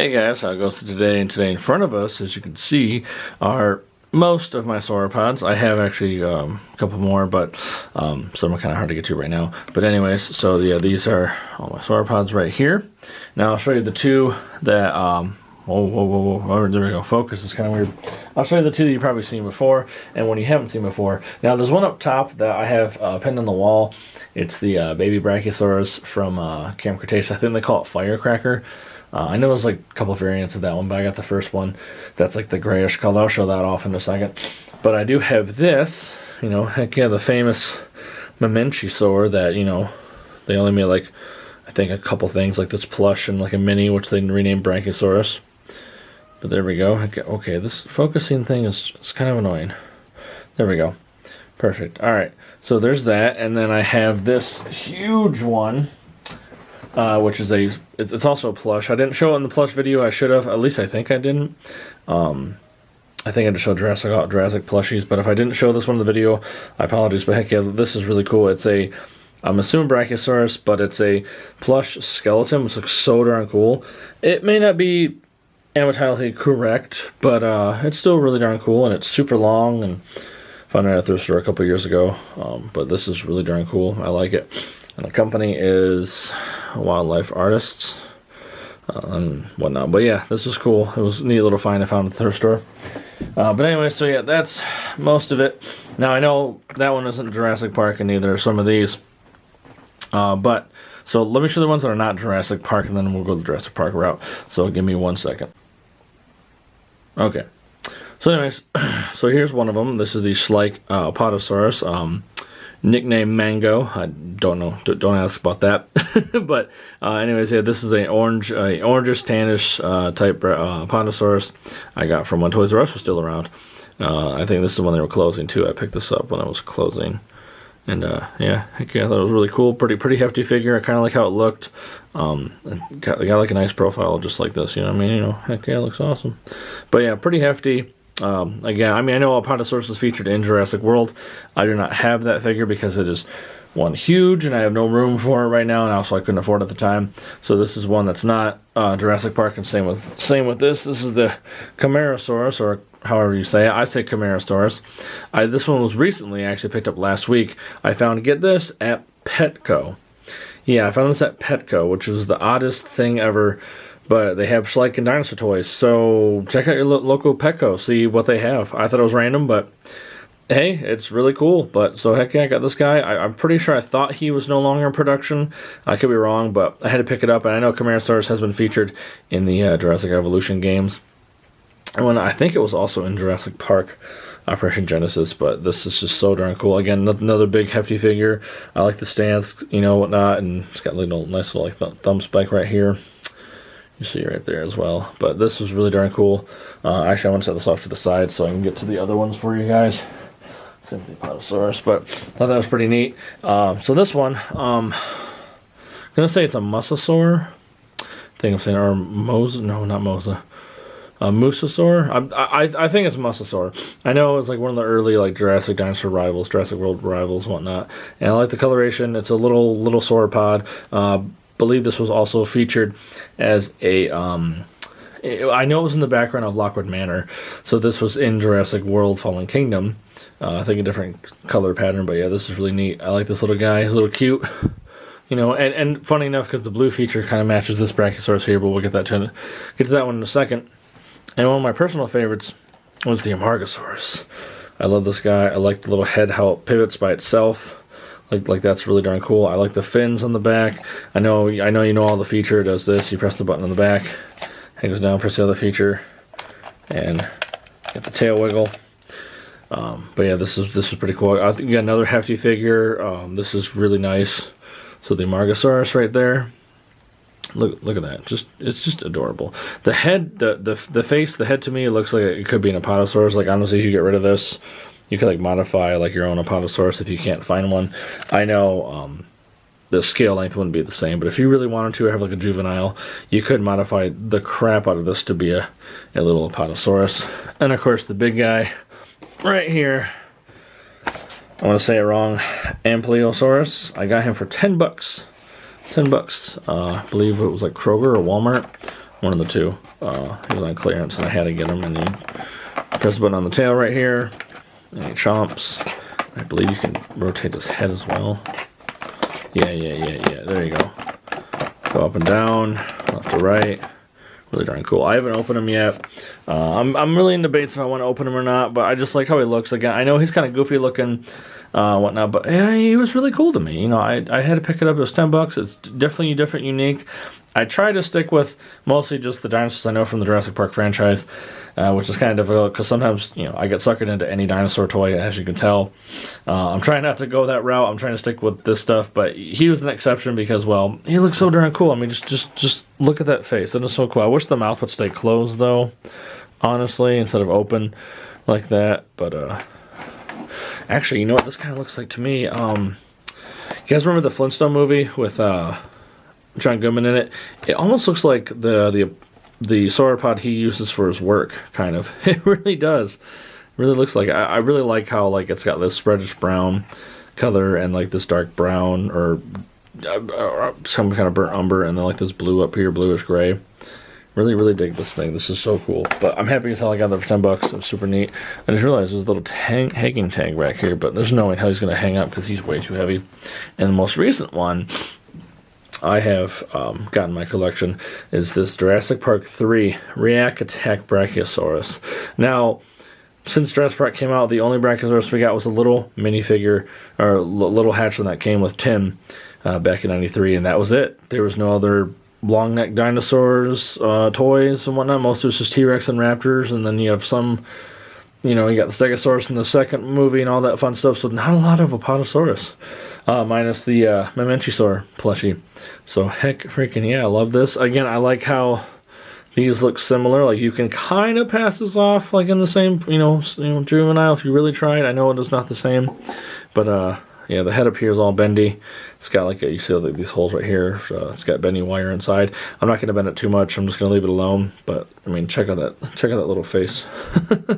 Hey guys, how it goes today? And today in front of us, as you can see, are most of my sauropods. I have actually a couple more, but some are kind of hard to get to right now. But anyways, so yeah, these are all my sauropods right here. Now I'll show you the two that, whoa, there we go, focus is kind of weird. I'll show you the two that you've probably seen before, and one you haven't seen before. Now there's one up top that I have pinned on the wall. It's the baby Brachiosaurus from Camp Cretaceous. I think they call it Firecracker. I know there's like a couple variants of that one, but I got the first one. That's like the grayish color. I'll show that off in a second. But I do have this, you know, heck yeah, the famous Mamenchisaur that, you know, they only made like, I think a couple things like this plush and like a mini, which they renamed Brachiosaurus. But there we go. Okay, this focusing thing is kind of annoying. There we go. Perfect. All right, so there's that. And then I have this huge one. Which is it's also a plush. I didn't show it in the plush video. I should have. At least I think I didn't. I think I just showed Jurassic plushies. But if I didn't show this one in the video, I apologize. But heck yeah, this is really cool. It's I'm assuming Brachiosaurus, but it's a plush skeleton, which looks so darn cool. It may not be anatomically correct, but it's still really darn cool, and it's super long. And found it at a thrift store a couple years ago. But this is really darn cool. I like it. And the company is Wildlife Artists and whatnot. But yeah, this was cool. It was a neat little find I found at the thrift store. But anyway, so yeah, that's most of it. Now I know that one isn't Jurassic Park, and neither are some of these. But so let me show the ones that are not Jurassic Park, and then we'll go the Jurassic Park route. So give me 1 second. Okay. So anyways, so here's one of them. This is the Schleich Apatosaurus. Nickname Mango. I don't know. Don't ask about that. But anyways, yeah, this is an orangish tannish type Apatosaurus I got from when Toys R Us was still around. I think this is when they were closing too. I picked this up when I was closing, and yeah, heck yeah, I thought it was really cool. Pretty hefty figure. I kind of like how it looked. Got like a nice profile, just like this. You know what I mean? You know, heck yeah, it looks awesome. But yeah, pretty hefty. Again, I mean, I know Apatosaurus is featured in Jurassic World. I do not have that figure because it is one huge, and I have no room for it right now, and also I couldn't afford it at the time. So this is one that's not Jurassic Park, and same with this. This is the Camarasaurus, or however you say it. I say Camarasaurus. This one was recently, actually picked up last week. I found, get this, at Petco. Yeah, I found this at Petco, which was the oddest thing ever. But they have Schleich and dinosaur toys, so check out your local Petco, see what they have. I thought it was random, but hey, it's really cool. But so heck yeah, I got this guy. I'm pretty sure I thought he was no longer in production. I could be wrong, but I had to pick it up. And I know Camarasaurus has been featured in the Jurassic Evolution games. And when I think it was also in Jurassic Park Operation Genesis, but this is just so darn cool. Again, another big hefty figure. I like the stance, you know, whatnot, and it's got a little nice little like thumb spike right here. You see right there as well. But this was really darn cool. Actually, I want to set this off to the side so I can get to the other ones for you guys. Same with the Apatosaurus, but I thought that was pretty neat. So this one, I'm going to say it's a Mosasaur. I think I'm saying, or Mosa, no, not Mosa. Mosasaur? I think it's Mosasaur. I know it's like one of the early like Jurassic Dinosaur rivals, Jurassic World rivals, whatnot. And I like the coloration. It's a little sauropod. Believe this was also featured as a I know it was in the background of Lockwood Manor, so this was in Jurassic World Fallen Kingdom. I think a different color pattern, but yeah, this is really neat. I like this little guy. He's a little cute, you know, and funny enough, because the blue feature kind of matches this Brachiosaurus here, but we'll get to that one in a second. And one of my personal favorites was the Amargasaurus. I love this guy. I like the little head, how it pivots by itself. Like that's really darn cool. I like the fins on the back. I know you know all the feature. It does this. You press the button on the back, it goes down. Press the other feature, and get the tail wiggle. But yeah, this is pretty cool. I think you got another hefty figure. This is really nice. So the Amargasaurus right there. Look at that. It's just adorable. The head, the face, the head to me looks like it could be an Apatosaurus. Like honestly, if you get rid of this, you could like modify like your own Apatosaurus if you can't find one. I know the scale length wouldn't be the same, but if you really wanted to have like a juvenile, you could modify the crap out of this to be a little Apatosaurus. And of course the big guy right here, I want to say it wrong, Ampliosaurus. I got him for $10. $10. I believe it was like Kroger or Walmart. one of the two. He was on clearance, and I had to get him. And you press the button on the tail right here, and he chomps. I believe you can rotate his head as well. Yeah. There you go. Go up and down, left to right. Really darn cool. I haven't opened him yet. I'm really in debates if I want to open him or not, but I just like how he looks. Again, I know he's kind of goofy looking, whatnot, but yeah, he was really cool to me. You know, I had to pick it up. It was $10. It's definitely different, unique. I try to stick with mostly just the dinosaurs I know from the Jurassic Park franchise, which is kind of difficult because sometimes, you know, I get suckered into any dinosaur toy, as you can tell. I'm trying not to go that route. I'm trying to stick with this stuff, but he was an exception because, well, he looks so darn cool. I mean, just look at that face. That is so cool. I wish the mouth would stay closed, though, honestly, instead of open like that. But, actually, you know what this kind of looks like to me? You guys remember the Flintstone movie with, John Goodman in it? It almost looks like the sauropod he uses for his work, kind of. It really does. It really looks like. I really like how like it's got this reddish brown color and like this dark brown or some kind of burnt umber, and then like this blue up here, bluish gray. Really dig this thing. This is so cool. But I'm happy as hell I got that for $10. It's super neat. I just realized there's a little hanging tag back here, but there's no way how he's going to hang up because he's way too heavy. And the most recent one I have gotten in my collection is this Jurassic Park 3 React Attack Brachiosaurus. Now, since Jurassic Park came out, the only Brachiosaurus we got was a little minifigure, or little hatchling that came with Tim back in '93, and that was it. There was no other long neck dinosaurs, toys and whatnot. Most of it's just T-Rex and Raptors, and then you have some, you know, you got the Stegosaurus in the second movie and all that fun stuff, so not a lot of Apatosaurus. Minus the Mamenchisaur plushie. So heck freaking yeah, I love this. Again, I like how these look similar. Like you can kind of pass this off like in the same, you know, juvenile if you really tried. I know it is not the same, but yeah, the head up here is all bendy. It's got like you see like these holes right here. It's got bendy wire inside. I'm not going to bend it too much. I'm just going to leave it alone. But I mean, check out that little face.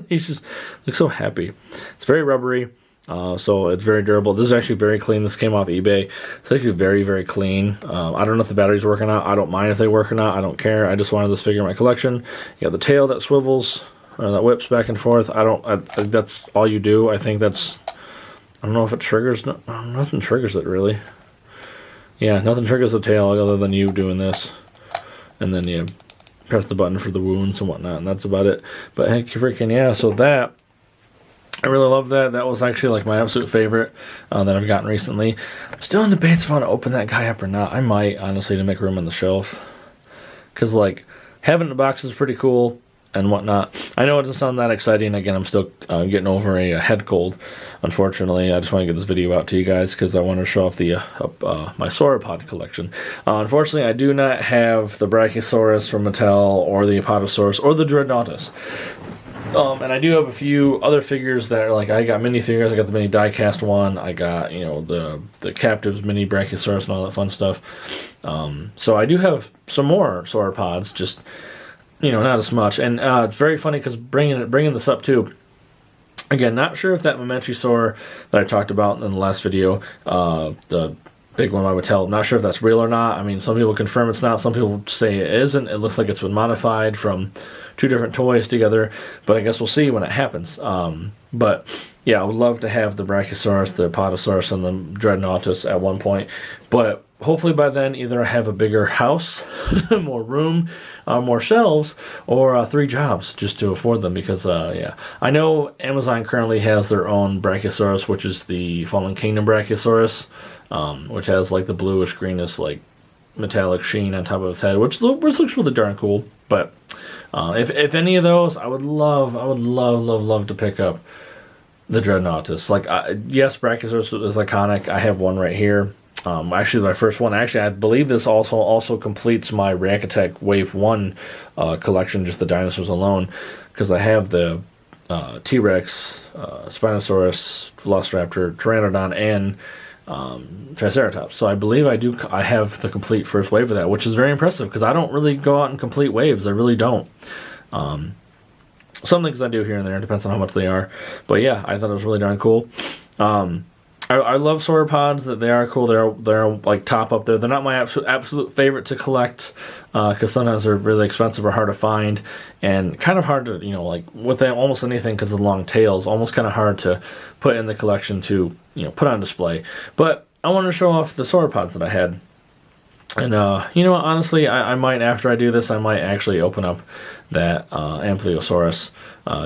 He's just looks so happy. It's very rubbery. So it's very durable. This is actually very clean. This came off eBay. It's actually very clean. I don't know if the batteries work or not. I don't mind if they work or not. I don't care. I just wanted this figure in my collection. You got the tail that swivels, or that whips back and forth. That's all you do. I think that's, I don't know if it triggers, nothing triggers it really. Yeah, nothing triggers the tail other than you doing this. And then you press the button for the wounds and whatnot, and that's about it. But heck freaking yeah, so that, I really love that. That was actually like my absolute favorite that I've gotten recently. I'm still in debates if I want to open that guy up or not. I might, honestly, to make room on the shelf. Because, like, having the box is pretty cool and whatnot. I know it doesn't sound that exciting. Again, I'm still getting over a head cold, unfortunately. I just want to get this video out to you guys because I want to show off the my Sauropod collection. Unfortunately, I do not have the Brachiosaurus from Mattel or the Apatosaurus or the Dreadnoughtus. And I do have a few other figures that are like, I got mini figures. I got the mini diecast one. I got, you know, the Captives mini Brachiosaurus and all that fun stuff. So I do have some more sauropods, just, you know, not as much. And it's very funny because bringing this up too. Again, not sure if that Mamenchisaur that I talked about in the last video, the big one by Mattel, not sure if that's real or not. I mean, some people confirm it's not. Some people say it isn't. It looks like it's been modified from two different toys together, but I guess we'll see when it happens. But yeah, I would love to have the Brachiosaurus, the Apatosaurus, and the Dreadnoughtus at one point. But hopefully by then, either I have a bigger house, more room, more shelves, or 3 jobs just to afford them. Because yeah, I know Amazon currently has their own Brachiosaurus, which is the Fallen Kingdom Brachiosaurus, which has like the bluish greenish like metallic sheen on top of its head, which looks really darn cool. But if any of those, I would love to pick up the Dreadnoughtus. Like, yes, Brachiosaurus is iconic. I have one right here. Actually, my first one. Actually, I believe this also completes my React Attack Wave 1 collection, just the dinosaurs alone, because I have the T-Rex, Spinosaurus, Velociraptor, Pteranodon, and Triceratops. So I believe I have the complete first wave of that, which is very impressive because I don't really go out and complete waves. I really don't. Some things I do here and there, depends on how much they are. But yeah, I thought it was really darn cool. I love sauropods. That they are cool. They're like top up there. They're not my absolute favorite to collect because sometimes they're really expensive or hard to find and kind of hard to like with almost anything because of the long tails. Almost kind of hard to put in the collection to put on display. But I wanted to show off the sauropods that I had. And honestly, I might, after I do this, I might actually open up that Ampliosaurus.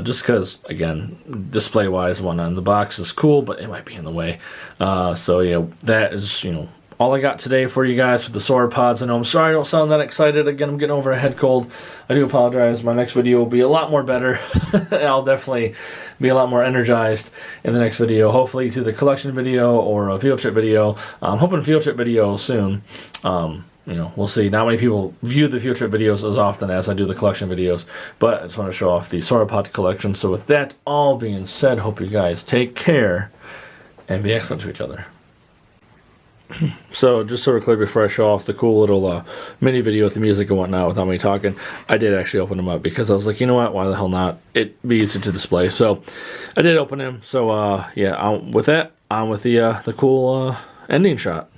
Just because, again, display-wise, one on the box is cool, but it might be in the way. So yeah, that is, all I got today for you guys with the sauropods. I know I'm sorry I don't sound that excited. Again, I'm getting over a head cold. I do apologize. My next video will be a lot more better. I'll definitely be a lot more energized in the next video. Hopefully it's either a collection video or a field trip video. I'm hoping field trip video soon. We'll see. Not many people view the field trip videos as often as I do the collection videos, but I just want to show off the Sauropod collection. So with that all being said, hope you guys take care and be excellent to each other. So just so we're clear, before I show off the cool little mini video with the music and whatnot without me talking, I did actually open them up because I was like, you know what, why the hell not? It'd be easier to display. So I did open them. So yeah, with that, on with the cool ending shot.